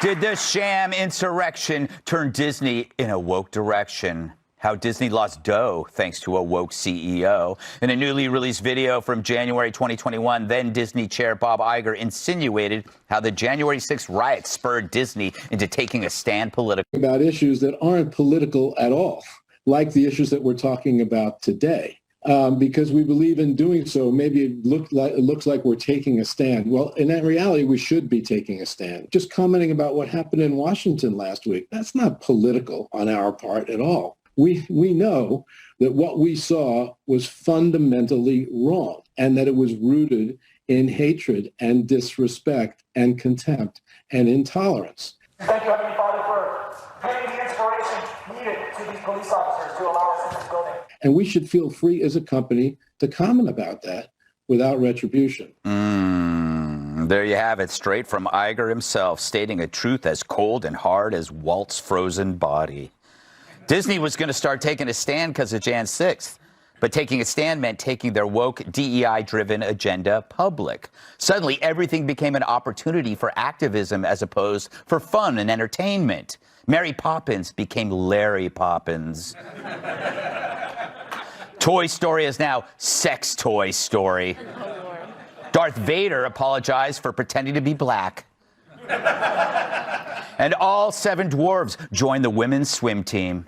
Did the sham insurrection turn Disney in a woke direction? How Disney lost dough thanks to a woke CEO. In a newly released video from January 2021, then Disney chair Bob Iger insinuated how the January 6th riots spurred Disney into taking a stand politically. About issues that aren't political at all, like the issues that we're talking about today. Because we believe in doing so, maybe it looks like we're taking a stand. Well, in that reality, we should be taking a stand. Just commenting about what happened in Washington last week, that's not political on our part at all. We know that what we saw was fundamentally wrong and that it was rooted in hatred and disrespect and contempt and intolerance. Thank you, Heavenly Father, for giving the inspiration needed to these police officers to allow us in this building. And we should feel free as a company to comment about that without retribution. There you have it, straight from Iger himself, stating a truth as cold and hard as Walt's frozen body. Disney was going to start taking a stand because of Jan 6th. But taking a stand meant taking their woke, DEI-driven agenda public. Suddenly, everything became an opportunity for activism as opposed for fun and entertainment. Mary Poppins became Larry Poppins. Toy Story is now Sex Toy Story. Darth Vader apologized for pretending to be black. And all 7 dwarves joined the women's swim team.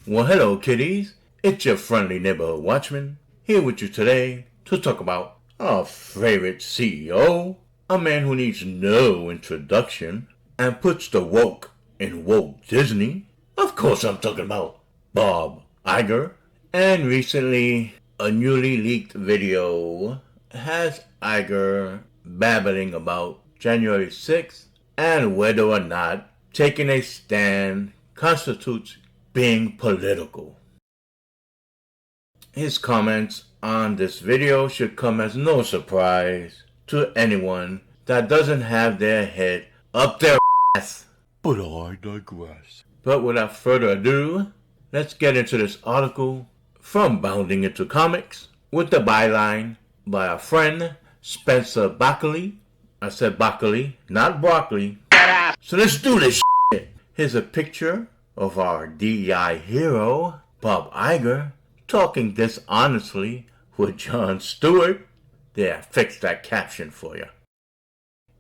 Well, hello, kiddies. It's your friendly neighborhood watchman, here with you today to talk about our favorite CEO, a man who needs no introduction and puts the woke in woke Disney. Of course, I'm talking about Bob Iger. And recently, a newly leaked video has Iger babbling about January 6th and whether or not taking a stand constitutes being political. His comments on this video should come as no surprise to anyone that doesn't have their head up their ass. But I digress. But without further ado, let's get into this article from Bounding Into Comics with the byline by our friend Spencer Backley. I said Backley, not broccoli. So let's do this shit. Here's a picture of our DEI hero, Bob Iger, talking dishonestly with Jon Stewart. There, fix that caption for you.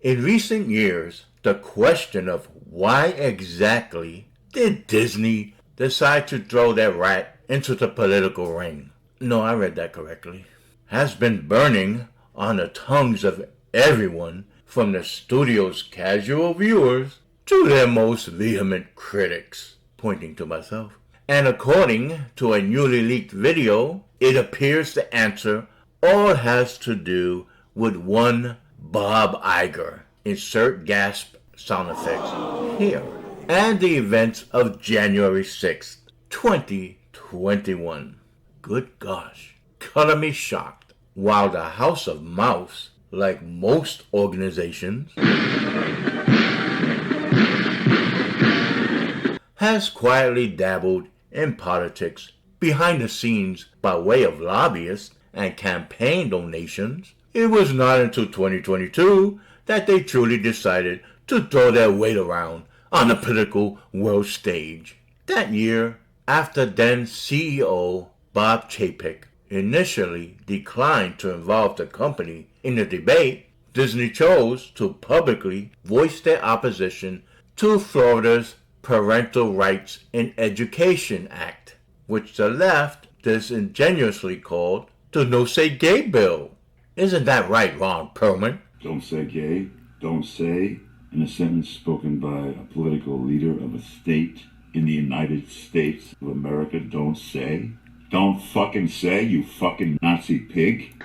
In recent years, the question of why exactly did Disney decide to throw their rat into the political ring? No, I read that correctly. Has been burning on the tongues of everyone from the studio's casual viewers to their most vehement critics. Pointing to myself. And according to a newly leaked video, it appears the answer all has to do with one Bob Iger. Insert gasp sound effects here. And the events of January 6th, 2021. Good gosh. Color me shocked. While the House of Mouse, like most organizations, has quietly dabbled in politics behind the scenes by way of lobbyists and campaign donations, it was not until 2022 that they truly decided to throw their weight around on the political world stage. That year, after then CEO Bob Chapek initially declined to involve the company in the debate, Disney chose to publicly voice their opposition to Florida's Parental Rights in Education Act, which the left disingenuously called the No Say Gay Bill. Isn't that right, Ron Perlman? Don't say gay, don't say, in a sentence spoken by a political leader of a state in the United States of America, don't say. Don't fucking say, you fucking Nazi pig.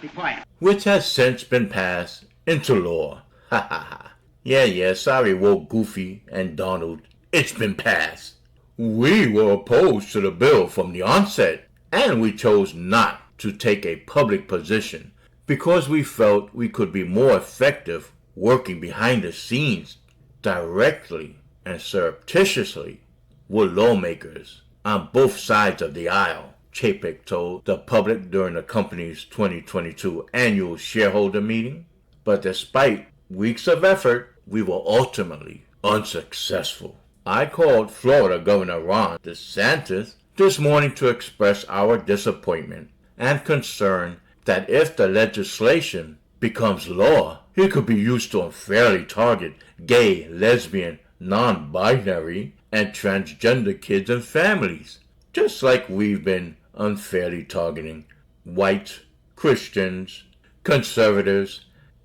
Be quiet. Which has since been passed into law. Ha ha ha. Yeah, sorry, woke Goofy and Donald. It's been passed. We were opposed to the bill from the onset, and we chose not to take a public position because we felt we could be more effective working behind the scenes directly and surreptitiously were lawmakers on both sides of the aisle, Chapek told the public during the company's 2022 annual shareholder meeting. But despite weeks of effort, we were ultimately unsuccessful. I called Florida Governor Ron DeSantis this morning to express our disappointment and concern that if the legislation becomes law, it could be used to unfairly target gay, lesbian, non-binary, and transgender kids and families, just like we've been unfairly targeting white, Christians, conservatives,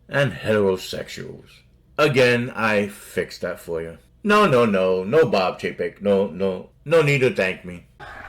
and heterosexuals. Again, I fixed that for you. No, Bob Chapek. No need to thank me.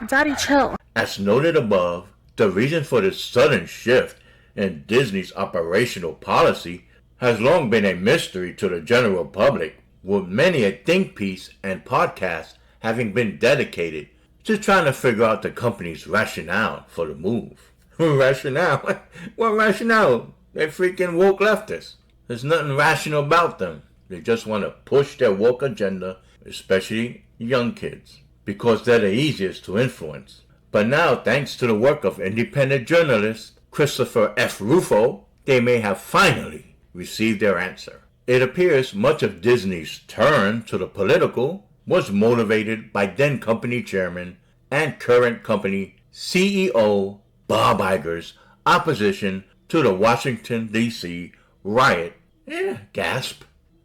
Daddy, chill. As noted above, the reason for this sudden shift in Disney's operational policy has long been a mystery to the general public, with many a think piece and podcast having been dedicated to trying to figure out the company's rationale for the move. Rationale? What rationale? They're freaking woke leftists. There's nothing rational about them. They just want to push their woke agenda, especially young kids, because they're the easiest to influence. But now, thanks to the work of independent journalist Christopher F. Rufo, they may have finally received their answer. It appears much of Disney's turn to the political was motivated by then company chairman and current company CEO Bob Iger's opposition to the Washington, D.C. riot, gasp,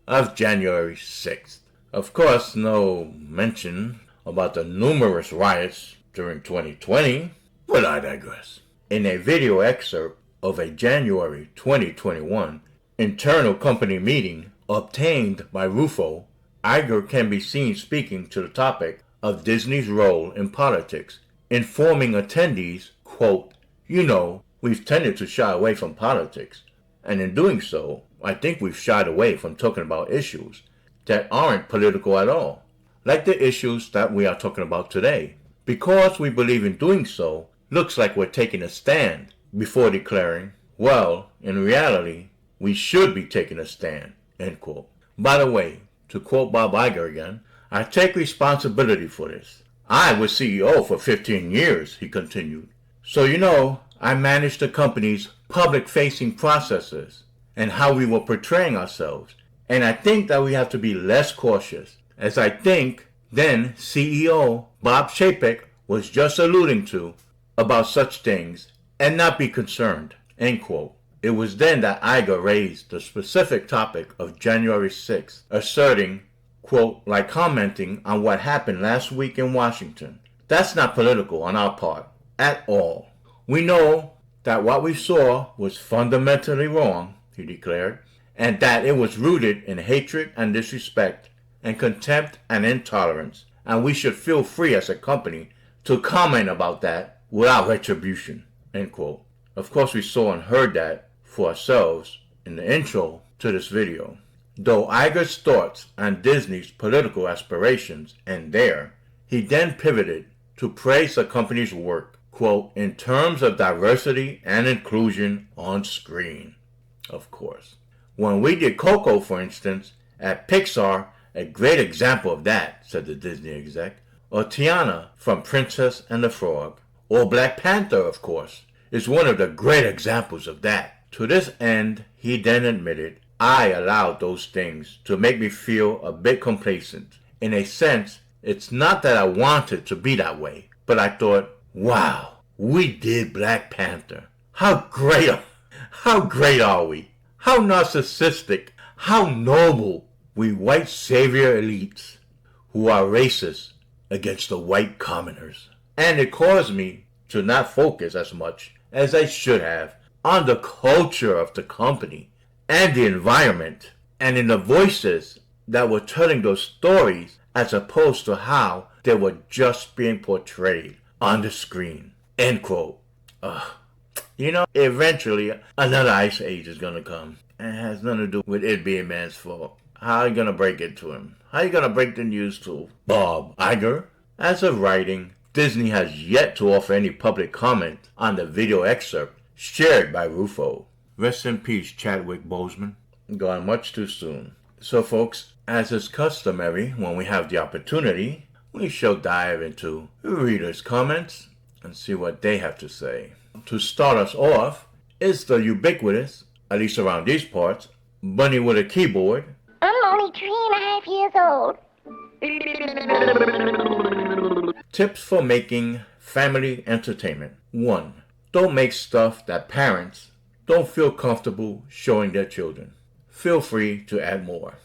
of January 6th. Of course, no mention about the numerous riots during 2020, but I digress. In a video excerpt of a January 2021 internal company meeting obtained by Rufo, Iger can be seen speaking to the topic of Disney's role in politics, informing attendees, quote, we've tended to shy away from politics, and in doing so, I think we've shied away from talking about issues that aren't political at all, like the issues that we are talking about today. Because we believe in doing so, looks like we're taking a stand before declaring, well, in reality, we should be taking a stand, end quote. By the way, to quote Bob Iger again, I take responsibility for this. I was CEO for 15 years, he continued. So I managed the company's public-facing processes and how we were portraying ourselves. And I think that we have to be less cautious, as I think then CEO Bob Chapek was just alluding to about such things, and not be concerned, end quote. It was then that Iger raised the specific topic of January 6th, asserting, quote, like commenting on what happened last week in Washington. That's not political on our part, at all. We know that what we saw was fundamentally wrong, he declared, and that it was rooted in hatred and disrespect and contempt and intolerance, and we should feel free as a company to comment about that without retribution, end quote. Of course, we saw and heard that for ourselves in the intro to this video. Though Iger's thoughts on Disney's political aspirations end there, he then pivoted to praise the company's work, quote, in terms of diversity and inclusion on screen, of course. When we did Coco, for instance, at Pixar, a great example of that, said the Disney exec, or Tiana from Princess and the Frog, or Black Panther, of course, is one of the great examples of that. To this end, he then admitted, I allowed those things to make me feel a bit complacent. In a sense, it's not that I wanted to be that way, but I thought, wow, we did Black Panther. How great are we? How narcissistic, how noble, we white savior elites who are racist against the white commoners. And it caused me to not focus as much as I should have on the culture of the company and the environment, and in the voices that were telling those stories as opposed to how they were just being portrayed on the screen, end quote. Eventually another ice age is going to come, and it has nothing to do with it being man's fault. How are you going to break it to him? How are you going to break the news to Bob Iger? As of writing, Disney has yet to offer any public comment on the video excerpt shared by Rufo. Rest in peace, Chadwick Boseman. Gone much too soon. So folks, as is customary when we have the opportunity, we shall dive into readers' comments and see what they have to say. To start us off is the ubiquitous, at least around these parts, Bunny with a Keyboard. I'm only 3.5 years old. Tips for making family entertainment. 1. Don't make stuff that parents don't feel comfortable showing their children. Feel free to add more.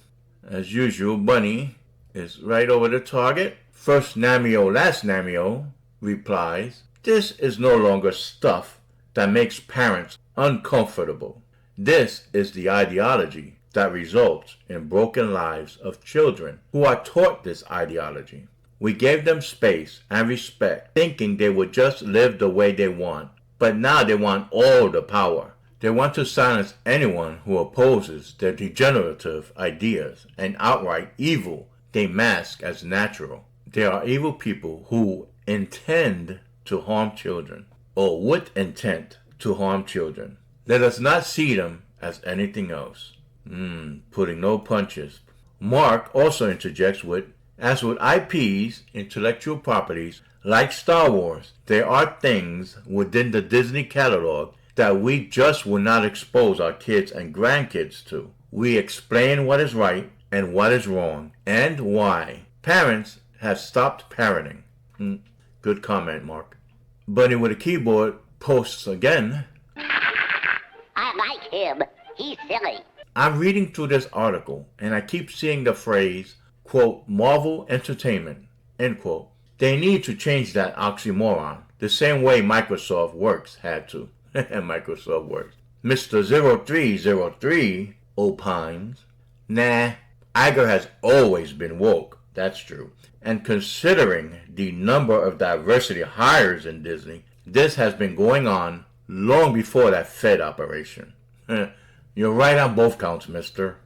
As usual, Bunny is right over the target. First Namio, last Namio replies, this is no longer stuff that makes parents uncomfortable. This is the ideology that results in broken lives of children who are taught this ideology. We gave them space and respect, thinking they would just live the way they want, but now they want all the power. They want to silence anyone who opposes their degenerative ideas and outright evil they mask as natural. There are evil people who intend to harm children, or with intent to harm children. Let us not see them as anything else. Putting no punches. Mark also interjects with, as with IPs, intellectual properties, like Star Wars, there are things within the Disney catalog that we just will not expose our kids and grandkids to. We explain what is right and what is wrong, and why. Parents have stopped parenting. Good comment, Mark. Bunny with a Keyboard posts again. I like him. He's silly. I'm reading through this article, and I keep seeing the phrase, quote, Marvel Entertainment, end quote. They need to change that oxymoron, the same way Microsoft Works had to. Microsoft Works. Mr. 0303 opines, nah, Iger has always been woke, that's true. And considering the number of diversity hires in Disney, this has been going on long before that Fed operation. You're right on both counts, mister.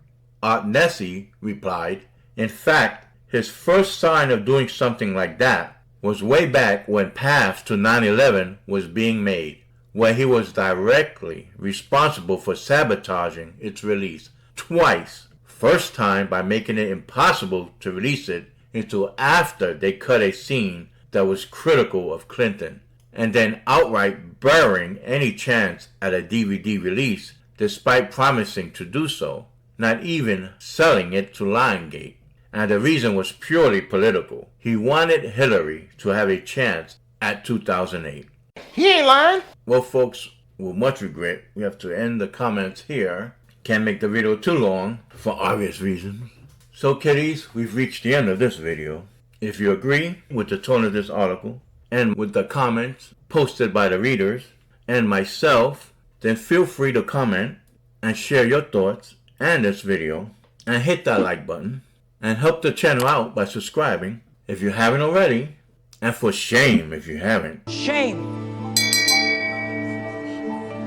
Art Nessie replied, in fact, his first sign of doing something like that was way back when Path to 9/11 was being made, where he was directly responsible for sabotaging its release twice. First time by making it impossible to release it until after they cut a scene that was critical of Clinton, and then outright burying any chance at a DVD release despite promising to do so, not even selling it to Lionsgate. And the reason was purely political. He wanted Hillary to have a chance at 2008. He ain't lying. Well, folks, with much regret, we have to end the comments here. Can't make the video too long, for obvious reasons. So, kiddies, we've reached the end of this video. If you agree with the tone of this article, and with the comments posted by the readers, and myself, then feel free to comment and share your thoughts and this video, and hit that like button, and help the channel out by subscribing if you haven't already, and for shame if you haven't. Shame.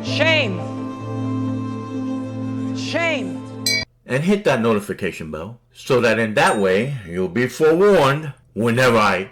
Shame. Shame. And hit that notification bell so that in that way you'll be forewarned whenever I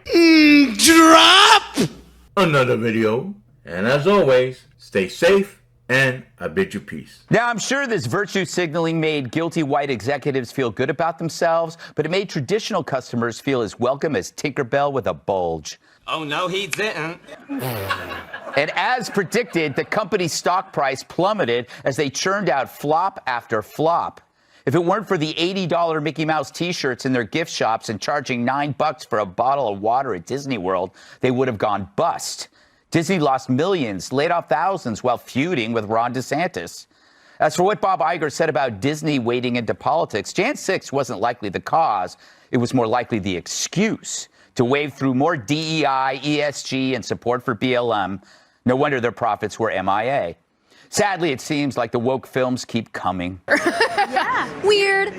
drop another video. And as always, stay safe and I bid you peace. Now, I'm sure this virtue signaling made guilty white executives feel good about themselves, but it made traditional customers feel as welcome as Tinkerbell with a bulge. Oh, no, he didn't. And as predicted, the company's stock price plummeted as they churned out flop after flop. If it weren't for the $80 Mickey Mouse t-shirts in their gift shops and charging $9 for a bottle of water at Disney World, they would have gone bust. Disney lost millions, laid off thousands while feuding with Ron DeSantis. As for what Bob Iger said about Disney wading into politics, Jan 6 wasn't likely the cause. It was more likely the excuse to wave through more DEI, ESG, and support for BLM. No wonder their profits were MIA. Sadly, it seems like the woke films keep coming. Yeah. Weird.